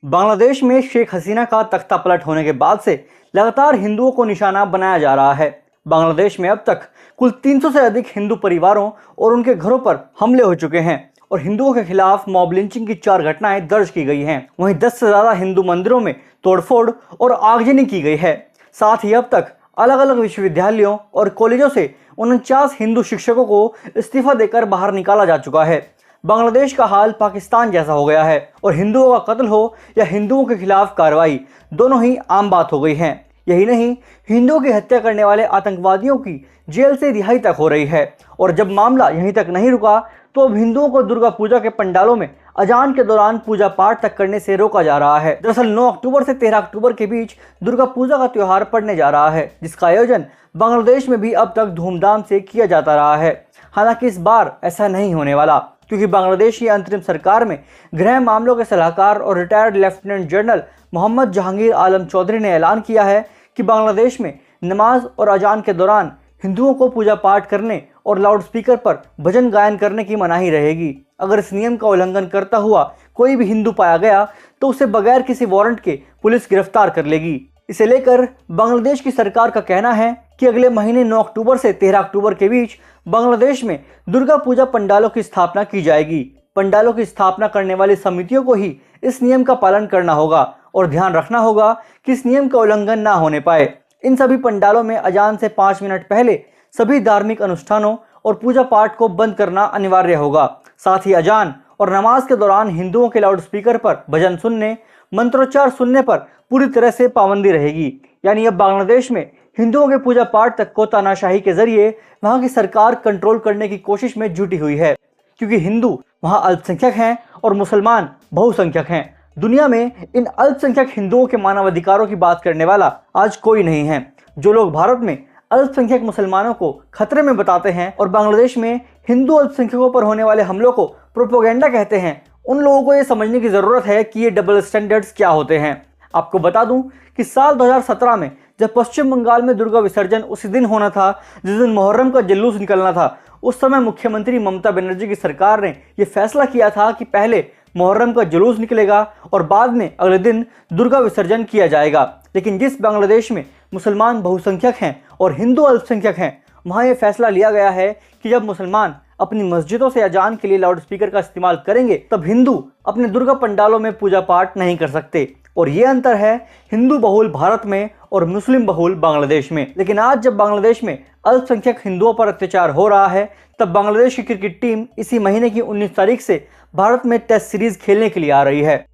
बांग्लादेश में शेख हसीना का तख्ता पलट होने के बाद से लगातार हिंदुओं को निशाना बनाया जा रहा है। बांग्लादेश में अब तक कुल 300 से अधिक हिंदू परिवारों और उनके घरों पर हमले हो चुके हैं और हिंदुओं के खिलाफ मॉब लिंचिंग की 4 घटनाएं दर्ज की गई हैं। वहीं 10 से ज्यादा हिंदू मंदिरों में तोड़फोड़ और आगजनी की गई है। साथ ही अब तक अलग अलग विश्वविद्यालयों और कॉलेजों से 49 हिंदू शिक्षकों को इस्तीफा देकर बाहर निकाला जा चुका है। बांग्लादेश का हाल पाकिस्तान जैसा हो गया है और हिंदुओं का कत्ल हो या हिंदुओं के खिलाफ कार्रवाई, दोनों ही आम बात हो गई है। यही नहीं, हिंदुओं की हत्या करने वाले आतंकवादियों की जेल से रिहाई तक हो रही है। और जब मामला यहीं तक नहीं रुका तो अब हिंदुओं को दुर्गा पूजा के पंडालों में अजान के दौरान पूजा पाठ तक करने से रोका जा रहा है। दरअसल 9 अक्टूबर से 13 अक्टूबर के बीच दुर्गा पूजा का त्यौहार पड़ने जा रहा है, जिसका आयोजन बांग्लादेश में भी अब तक धूमधाम से किया जाता रहा है। हालांकि इस बार ऐसा नहीं होने वाला, क्योंकि बांग्लादेश की अंतरिम सरकार में गृह मामलों के सलाहकार और retired lieutenant general Mohammad Jahangir Alam Chowdhury ने ऐलान किया है कि बांग्लादेश में नमाज और अजान के दौरान हिंदुओं को पूजा पाठ करने और लाउड स्पीकर पर भजन गायन करने की मनाही रहेगी। अगर इस नियम का उल्लंघन करता हुआ कोई भी हिंदू पाया गया तो उसे बगैर किसी वारंट के पुलिस गिरफ्तार कर लेगी। इसे लेकर बांग्लादेश की सरकार का कहना है कि अगले महीने 9 अक्टूबर से 13 अक्टूबर के बीच बांग्लादेश में दुर्गा पूजा पंडालों की स्थापना की जाएगी। पंडालों की स्थापना करने वाली समितियों को ही इस नियम का पालन करना होगा और ध्यान रखना होगा कि इस नियम का उल्लंघन ना होने पाए। इन सभी पंडालों में अजान से 5 मिनट पहले सभी धार्मिक अनुष्ठानों और पूजा पाठ को बंद करना अनिवार्य होगा। साथ ही अजान और नमाज के दौरान हिंदुओं के लाउड स्पीकर पर भजन सुनने, मंत्रोच्चार सुनने पर पूरी तरह से पाबंदी रहेगी। यानी अब बांग्लादेश में हिंदुओं के पूजा पाठ तक को तानाशाही के जरिए वहां की सरकार कंट्रोल करने की कोशिश में जुटी हुई है, क्योंकि हिंदू वहां अल्पसंख्यक हैं और मुसलमान बहुसंख्यक हैं। दुनिया में इन अल्पसंख्यक हिंदुओं के मानवाधिकारों की बात करने वाला आज कोई नहीं है। जो लोग भारत में अल्पसंख्यक मुसलमानों को खतरे में बताते हैं और बांग्लादेश में हिंदू अल्पसंख्यकों पर होने वाले हमलों को प्रोपोगेंडा कहते हैं, उन लोगों को यह समझने की जरूरत है कि ये डबल स्टैंडर्ड्स क्या होते हैं। आपको बता दूं कि साल 2017 में जब पश्चिम बंगाल में दुर्गा विसर्जन उसी दिन होना था जिस दिन मुहर्रम का जुलूस निकलना था, उस समय मुख्यमंत्री ममता बनर्जी की सरकार ने यह फैसला किया था कि पहले मुहर्रम का जुलूस निकलेगा और बाद में अगले दिन दुर्गा विसर्जन किया जाएगा। लेकिन जिस बांग्लादेश में मुसलमान बहुसंख्यक हैं और हिंदू अल्पसंख्यक हैं, वहाँ यह फैसला लिया गया है कि जब मुसलमान अपनी मस्जिदों से अजान के लिए लाउड स्पीकर का इस्तेमाल करेंगे तब हिंदू अपने दुर्गा पंडालों में पूजा पाठ नहीं कर सकते। और ये अंतर है हिंदू बहुल भारत में और मुस्लिम बहुल बांग्लादेश में। लेकिन आज जब बांग्लादेश में अल्पसंख्यक हिंदुओं पर अत्याचार हो रहा है, तब बांग्लादेश की क्रिकेट टीम इसी महीने की 19 तारीख से भारत में टेस्ट सीरीज खेलने के लिए आ रही है।